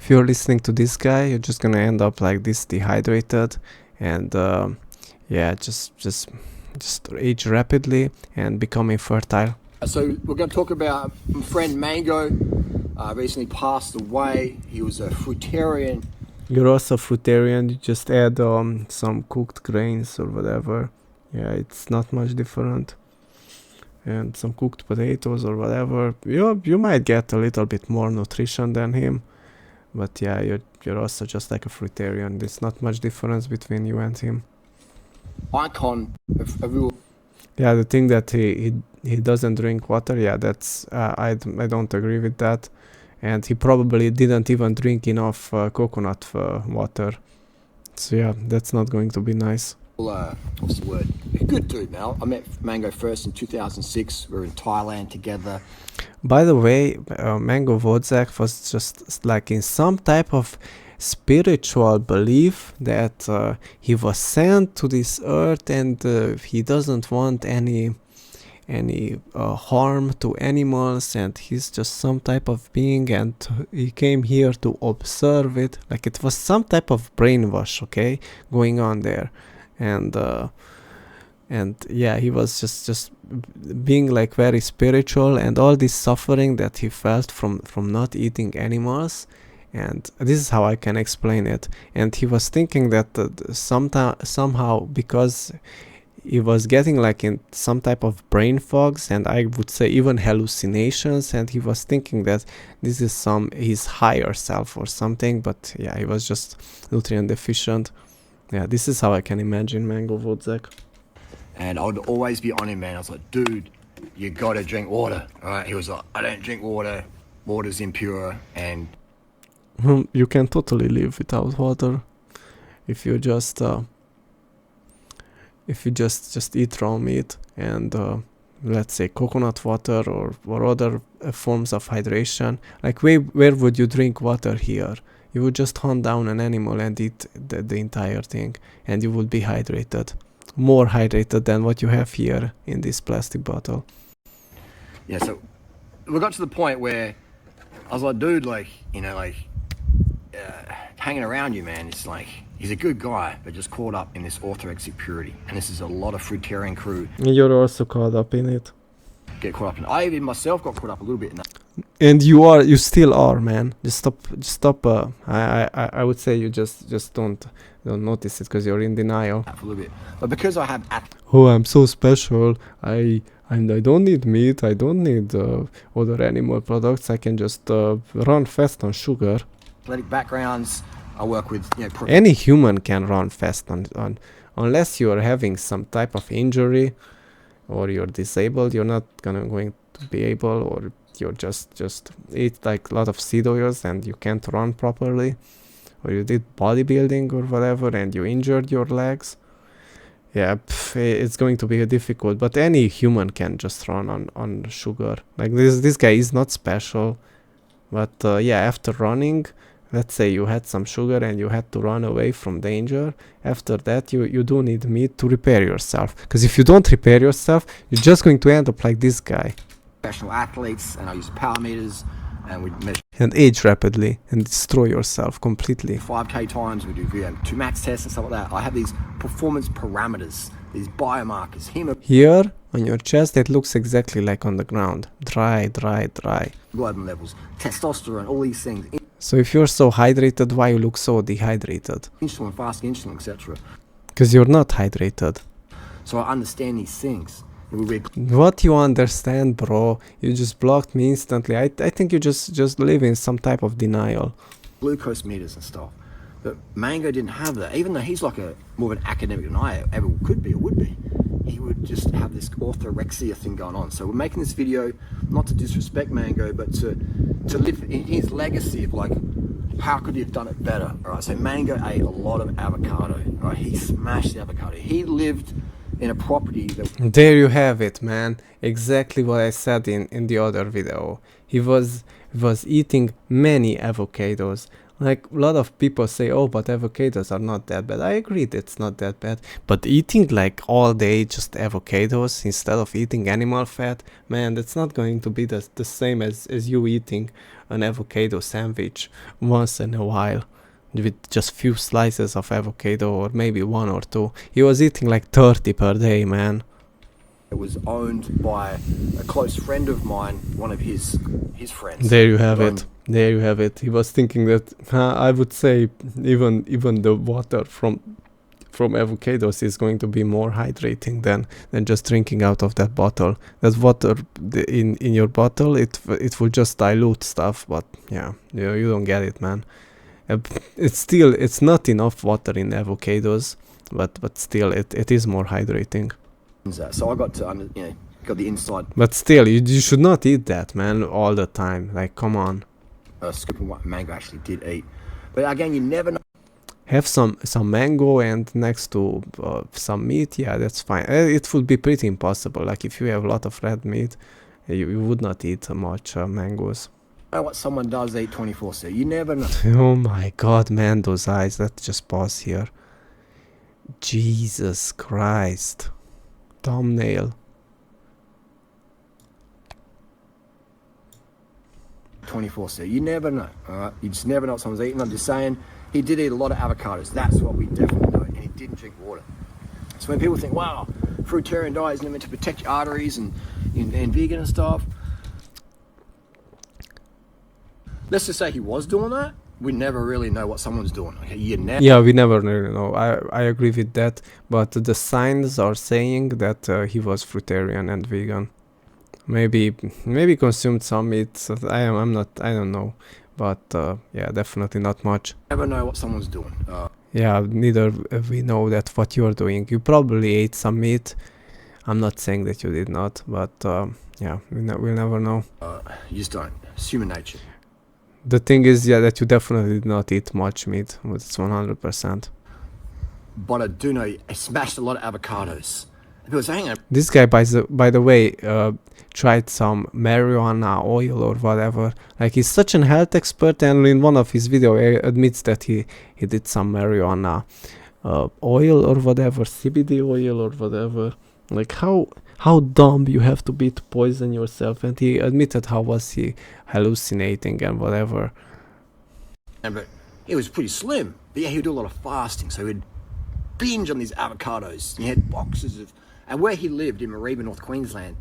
if you're listening to this guy, you're just gonna end up like this, dehydrated, and yeah, just age rapidly and become infertile. So we're going to talk about my friend Mango. Recently passed away. He was a fruitarian. You're also fruitarian. You just add some cooked grains or whatever. Yeah, it's not much different. And some cooked potatoes or whatever. You might get a little bit more nutrition than him, but yeah, you're also just like a fruitarian. There's not much difference between you and him. Icon of real. Yeah, the thing that he doesn't drink water. Yeah, that's I don't agree with that. And he probably didn't even drink enough coconut water. So yeah, that's not going to be nice. What's the word? A good dude, man. I met Mango first in 2006. We were in Thailand together. By the way, Mango Wozak was just like in some type of spiritual belief that he was sent to this earth, and he doesn't want any harm to animals, and he's just some type of being, and he came here to observe it. Like it was some type of brainwash, okay, going on there. And yeah, he was just being like very spiritual, and all this suffering that he felt from not eating animals. And this is how I can explain it. And he was thinking that somehow, because he was getting like in some type of brain fogs, and I would say even hallucinations, and he was thinking that this is his higher self or something. But yeah, he was just nutrient deficient. Yeah, this is how I can imagine Mango Wozak. And I would always be on him, man. I was like, dude, you gotta drink water. All right. He was like, I don't drink water. Water's impure. And you can totally live without water if you just eat raw meat and let's say coconut water or other forms of hydration. Like where would you drink water here? You would just hunt down an animal and eat the entire thing, and you would be hydrated, more hydrated than what you have here in this plastic bottle. Yeah, so we got to the point where I was like, dude, like, you know, like hanging around you, man, it's like, he's a good guy, but just caught up in this orthorexic purity. And this is a lot of fruitarian crew. You're also caught up in it. Get caught up in it. I even myself got caught up a little bit in that. And you still are, man. Just stop. I would say you just don't notice it because you're in denial. For a little bit, but because I have. Oh, I'm so special. I don't need meat. I don't need other animal products. I can just run fast on sugar. Athletic backgrounds. I work with, you know. Any human can run fast on unless you're having some type of injury or you're disabled. You're not going to be able, or you just eat like a lot of seed oils and you can't run properly, or you did bodybuilding or whatever and you injured your legs. Yeah, it's going to be difficult, but any human can just run on sugar. Like this guy is not special, but yeah, after running, let's say you had some sugar and you had to run away from danger. After that, you do need meat to repair yourself, because if you don't repair yourself, you're just going to end up like this guy. Professional athletes, and I use power meters, and we measure and age rapidly and destroy yourself completely. 5K times. We do two max tests and stuff like that. I have these performance parameters, these biomarkers. Here on your chest, it looks exactly like on the ground, dry. Globin levels, testosterone, all these things. So if you're so hydrated, why you look so dehydrated? Insulin, fasting insulin, etc. Because you're not hydrated. So I understand these things. What you understand, bro? You just blocked me instantly. I think you just live in some type of denial. Glucose meters and stuff. But Mango didn't have that. Even though he's like more of an academic than I ever could be or would be, he would just have this orthorexia thing going on. So we're making this video not to disrespect Mango, but to live in his legacy of like, how could he have done it better? All right. So Mango ate a lot of avocado. All right. He smashed the avocado. He lived in a property that... There you have it, man. Exactly what I said in the other video. He was eating many avocados. Like a lot of people say, oh, but avocados are not that bad. I agree, it's not that bad. But eating like all day just avocados instead of eating animal fat, man, that's not going to be the same as you eating an avocado sandwich once in a while with just few slices of avocado, or maybe one or two. He was eating like 30 per day, man. It was owned by a close friend of mine, one of his friends. There you have it. There you have it. He was thinking that I would say even the water from avocados is going to be more hydrating than just drinking out of that bottle. That water in your bottle, it will just dilute stuff. But yeah, you don't get it, man. It's not enough water in avocados, but still it is more hydrating. So I got to got the inside. But still, you should not eat that, man, all the time. Like, come on. Scoop of what mango actually did eat, but again, you never know. Have some mango and next to some meat, yeah, that's fine. It would be pretty impossible. Like if you have a lot of red meat, you would not eat much mangoes. What someone does eat 24/7. You never know. Oh my god, man, those eyes. Let's just pause here. Jesus Christ. Thumbnail. 24/7. You never know. All right, you just never know what someone's eating. I'm just saying, he did eat a lot of avocados. That's what we definitely know. And he didn't drink water. So when people think, wow, fruitarian diet isn't meant to protect your arteries and vegan and stuff, let's just say he was doing that. We never really know what someone's doing. Okay, yeah, we never really know. I agree with that. But the signs are saying that he was fruitarian and vegan. Maybe consumed some meat. I don't know, but yeah, definitely not much. Never know what someone's doing. Yeah, neither we know that what you're doing. You probably ate some meat. I'm not saying that you did not, but yeah, we'll never know. You just don't. It's human nature. The thing is, yeah, that you definitely did not eat much meat. It's 100%. But I do know I smashed a lot of avocados. People say, hang on. This guy, by the way, tried some marijuana oil or whatever. Like, he's such an health expert, and in one of his videos he admits that he did some marijuana oil or whatever, CBD oil or whatever. Like, how dumb you have to be to poison yourself. And he admitted how was he hallucinating and whatever. But he was pretty slim. But yeah, he would do a lot of fasting, so he'd binge on these avocados. He had boxes of, and where he lived in Mareeba, North Queensland,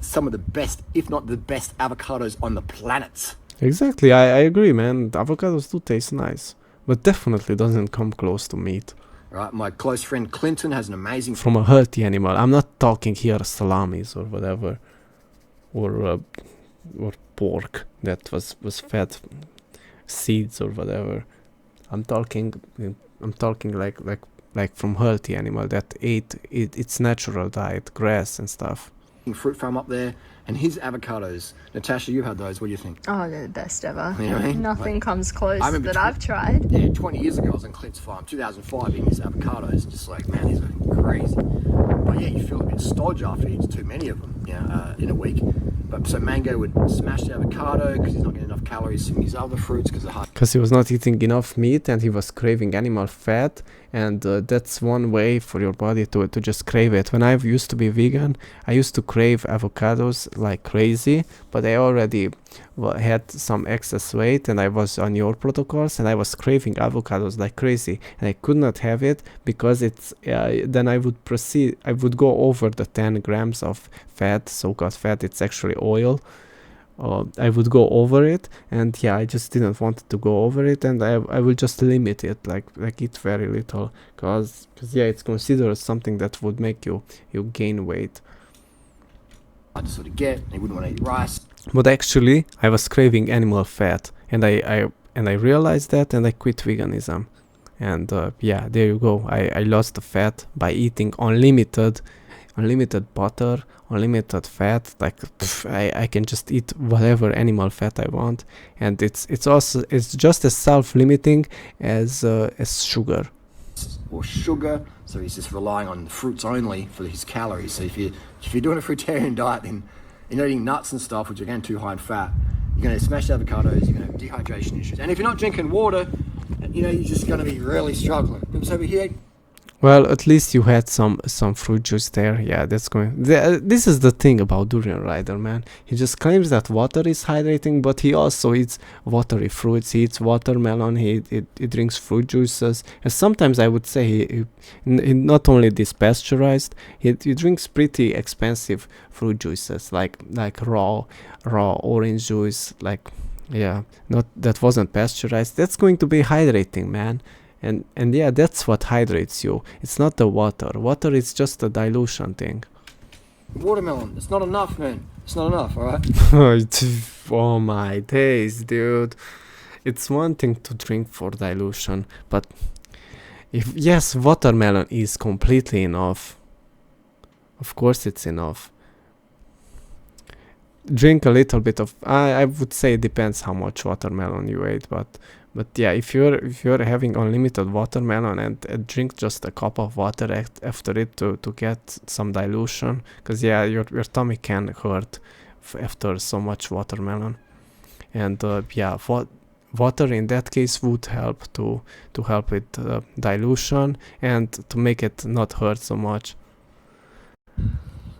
some of the best, if not the best, avocados on the planet. Exactly, I agree, man. The avocados do taste nice, but definitely doesn't come close to meat. Right, my close friend Clinton has an amazing... From a healthy animal. I'm not talking here salamis or whatever, or pork that was fed seeds or whatever. I'm talking like from healthy animal that ate its natural diet, grass and stuff. Fruit farm up there, and his avocados. Natasha, you've had those. What do you think? Oh, they're the best ever. You know what I mean? Nothing comes close I remember that I've tried. Yeah, 20 years ago I was on Clint's farm, 2005, eating his avocados. Just like, man, these are crazy. But yeah, you feel a bit stodgy after eating too many of them, in a week. But so Mango would smash the avocado because he's not getting enough calories from these other fruits because they're hard. Because he was not eating enough meat and he was craving animal fat, and that's one way for your body to just crave it. When I used to be vegan, I used to crave avocados like crazy, but I already had some excess weight and I was on your protocols and I was craving avocados like crazy, and I could not have it because it's then I would go over the 10 grams of fat, so-called fat. It's actually oil. I would go over it, and yeah, I just didn't want to go over it, and I will just limit it, like eat very little, cause yeah, it's considered something that would make you gain weight. I just sort of get, he wouldn't want to eat rice. But actually, I was craving animal fat, and I realized that, and I quit veganism, and yeah, there you go. I lost the fat by eating unlimited butter, unlimited fat. Like I can just eat whatever animal fat I want, and it's just as self-limiting as sugar. Or sugar, so he's just relying on fruits only for his calories. So if you're doing a fruitarian diet, then you're not eating nuts and stuff, which are again too high in fat. You're going to smash avocados. You're going to have dehydration issues, and if you're not drinking water, you're just going to be really struggling. So we hear. Well, at least you had some fruit juice there. Yeah, that's going. This is the thing about Durian Rider, man. He just claims that water is hydrating, but he also eats watery fruits. He eats watermelon. He drinks fruit juices. And sometimes I would say he not only this pasteurized. He drinks pretty expensive fruit juices like raw orange juice. Like, yeah, not that wasn't pasteurized. That's going to be hydrating, man. And yeah, that's what hydrates you. It's not the water. Water is just a dilution thing. Watermelon, it's not enough, man. It's not enough, alright? Oh my days, dude. It's one thing to drink for dilution, but yes, watermelon is completely enough. Of course it's enough. Drink a little bit of, I would say it depends how much watermelon you ate, but yeah, if you're having unlimited watermelon and drink just a cup of water after it to get some dilution, because yeah, your tummy can hurt after so much watermelon, and yeah, water in that case would help to help with dilution and to make it not hurt so much.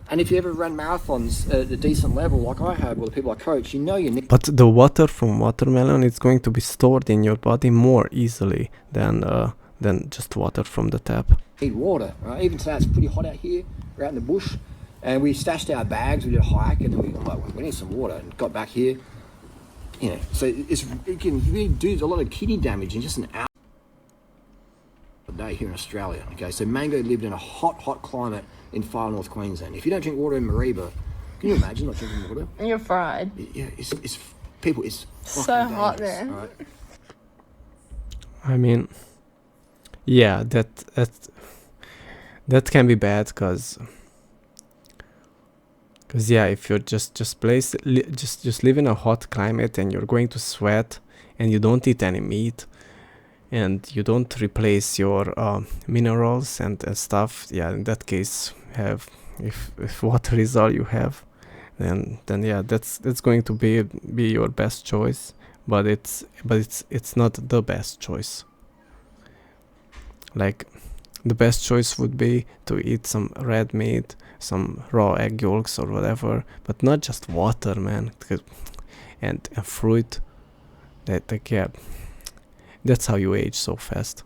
And if you ever run marathons at a decent level, like I have, or the people I coach, you know you need. But the water from watermelon is going to be stored in your body more easily than just water from the tap. Need water, right? Even today it's pretty hot out here. We're out in the bush, and we stashed our bags. We did a hike, and then I'm like, we need some water, and got back here. You know, so it can really do a lot of kidney damage in just an hour a day here in Australia. Okay, so Mango lived in a hot climate in far north Queensland. If you don't drink water in Mareeba, can you imagine not drinking water? You're fried. Yeah, it's people. It's So hot there. Right? I mean, yeah, that can be bad, cause yeah, if you're just live in a hot climate and you're going to sweat and you don't eat any meat and you don't replace your minerals and stuff, yeah, in that case, if water is all you have, then yeah, that's going to be your best choice, but it's not the best choice. Like, the best choice would be to eat some red meat, some raw egg yolks or whatever, but not just water, man. And fruit. Yeah, that's how you age so fast.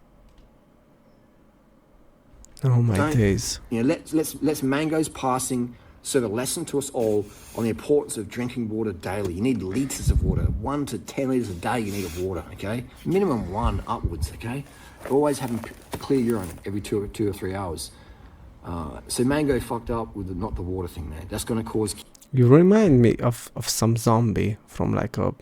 Oh my days. You know, let's Mango's passing serve a lesson to us all on the importance of drinking water daily. You need liters of water, 1 to 10 liters a day. You need of water, okay? Minimum 1 upwards, okay? Always having clear urine every 2 or 3 hours. So Mango fucked up with not the water thing, man. That's going to cause. You remind me of some zombie from like a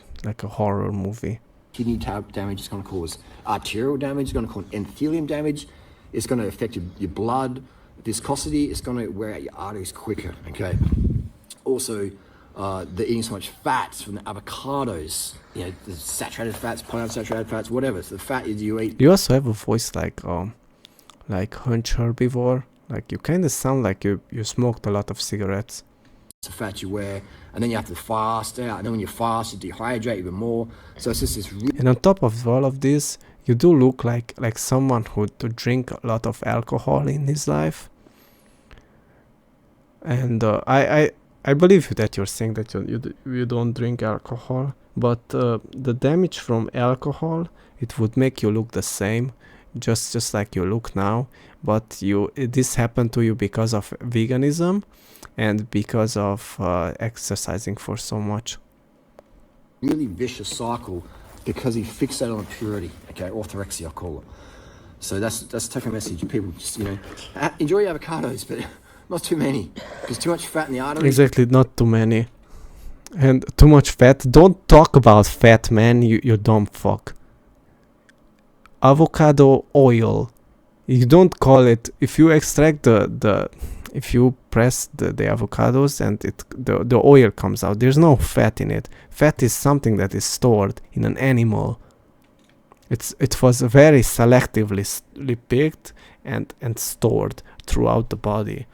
horror movie. Kidney damage. It's going to cause arterial damage. It's going to cause endothelium damage. It's going to affect your blood viscosity. It's going to wear out your arteries quicker. Okay. Also, they're eating so much fats from the avocados. You know, the saturated fats, polyunsaturated fats, whatever. So the fat is you eat. You also have a voice like hunch herbivore. Like, you kind of sound like you smoked a lot of cigarettes. It's the fat you wear, and then you have to fast out. And then when you fast, you dehydrate even more. So it's just this. And on top of all of this, you do look like someone who to drink a lot of alcohol in his life. And I believe that you're saying that you don't drink alcohol, but the damage from alcohol, it would make you look the same, just like you look now. But this happened to you because of veganism and because of exercising for so much. Really vicious cycle because he fixated on purity. Okay, orthorexia, I call it. So that's take a message. People just, enjoy your avocados, but not too many. There's too much fat in the arteries. Exactly, not too many. And too much fat. Don't talk about fat, man. You dumb fuck. Avocado oil. You don't call it. If you extract if you press the avocados and the oil comes out, there's no fat in it. Fat is something that is stored in an animal. It was very selectively picked and stored throughout the body.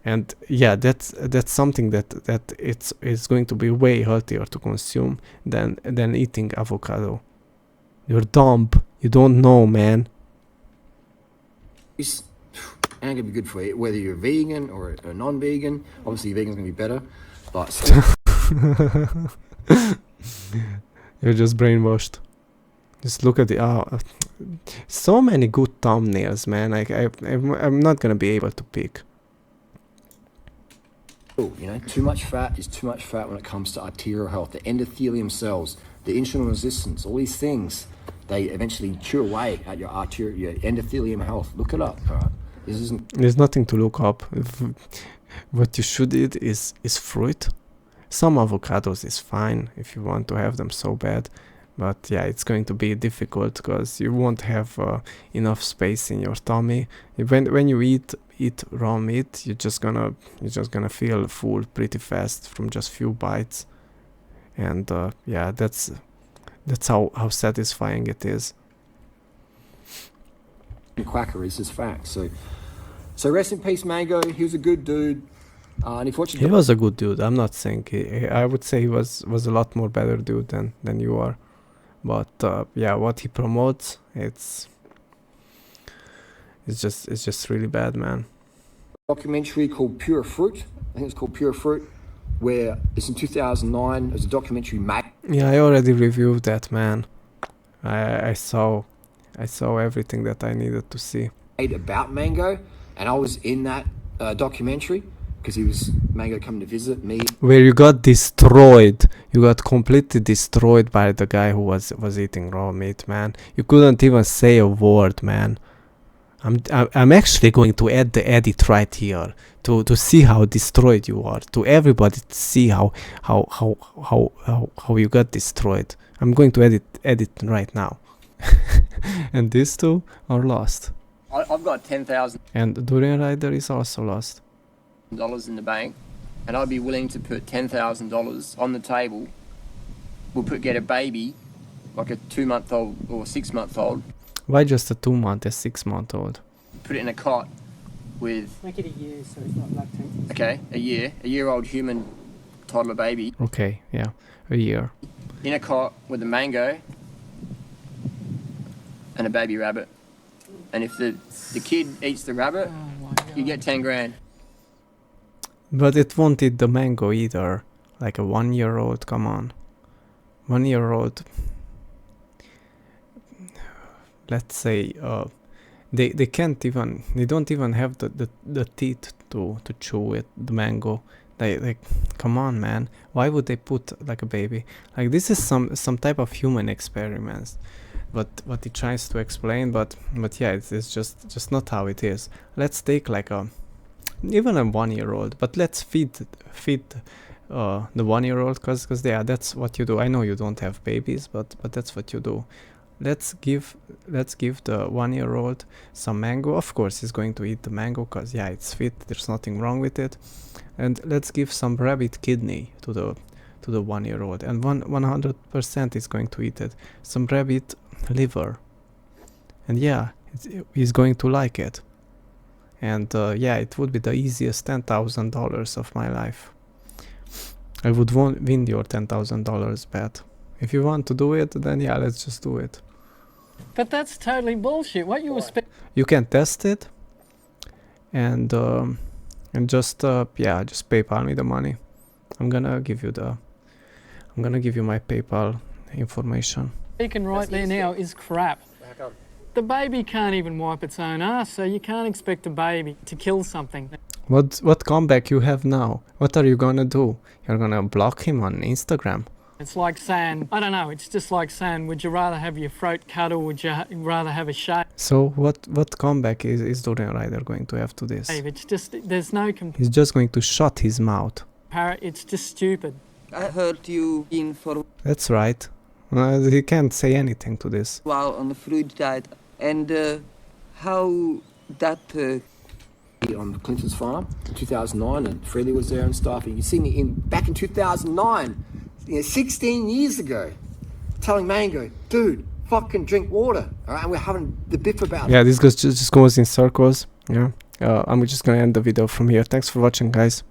And yeah, that's something that it's going to be way healthier to consume than eating avocado. You're dumb. You don't know, man. It's ain't gonna be good for you, whether you're vegan or a non-vegan. Obviously, vegan's gonna be better, but still. You're just brainwashed. Just look at the so many good thumbnails, man. I'm not gonna be able to pick. You know, too much fat is too much fat when it comes to arterial health. The endothelium cells, the insulin resistance, all these things, they eventually chew away at your endothelium health. Look it up. All right, this isn't. There's nothing to look up. What you should eat is fruit. Some avocados is fine if you want to have them so bad, but yeah, it's going to be difficult because you won't have enough space in your tummy. When you eat raw meat, you're just gonna feel full pretty fast from just few bites, and yeah, that's how satisfying it is. Quacker is his fact. So rest in peace, Mango. He was a good dude. And unfortunately, He was a good dude. I'm not saying I would say he was a lot more better dude than you are, but yeah, what he promotes, it's just really bad, man. documentary called Pure Fruit. I think it's called Pure Fruit, where it's in 2009. It was a documentary made. Yeah, I already reviewed that, man. I saw everything that I needed to see. About Mango, and I was in that documentary because Mango coming to visit me. Where you got destroyed. You got completely destroyed by the guy who was eating raw meat, man. You couldn't even say a word, man. I'm actually going to add the edit right here to see how destroyed you are. To everybody to see how you got destroyed. I'm going to edit right now. And these two are lost. I've got $10,000 And durianrider is also lost. in the bank, and I'd be willing to put $10,000 on the table. Get a baby, like a 2-month-old or 6-month-old. Why just a 2-month, a 6-month-old? Put it in a cot with. Make it a year so it's not lactating. Okay, a year-old human toddler baby Okay, yeah, a year. in a cot with a mango and a baby rabbit. And if the kid eats the rabbit, Oh my God. you get 10 grand. But it won't eat the mango either. Like a 1-year-old, come on. 1-year-old. Let's say they can't even, they don't even have the teeth to chew it, the mango. They come on, man. Why would they put like a baby? Like this is some type of human experiments. But what he tries to explain, but yeah, it's just not how it is. Let's take like even a 1-year-old, but let's feed the 1-year-old, because yeah, that's what you do. I know you don't have babies, but that's what you do. Let's give the 1-year-old some mango. Of course he's going to eat the mango because yeah, it's fit, there's nothing wrong with it. And let's give some rabbit kidney to the 1-year-old, and 100% is going to eat it. Some rabbit liver, and yeah, he's going to like it. And yeah, it would be the easiest $10,000 of my life. I would win your $10,000 bet. If you want to do it, then yeah, let's just do it. But that's totally bullshit. What you were You can test it, and just yeah, just PayPal me the money. I'm gonna give you my PayPal information. speaking right there now is crap. How come? The baby can't even wipe its own ass, so you can't expect a baby to kill something. What comeback you have now? What are you gonna do? You're gonna block him on Instagram? It's like saying, I don't know, it's just like saying, would you rather have your throat cut or would you rather have a shave? So what comeback is durianrider going to have to this? It's just, there's no He's just going to shut his mouth. it's just stupid. I heard you in for a That's right. He can't say anything to this. while on the fruit diet, and how that On Clinton's farm in 2009, and Freddie was there and stuff. And you see me back in 2009, 16 years ago, telling Mango, dude, fucking drink water. All right, and we're having the biff about it. Yeah, this just goes in circles. Yeah. I'm just gonna end the video from here. Thanks for watching, guys.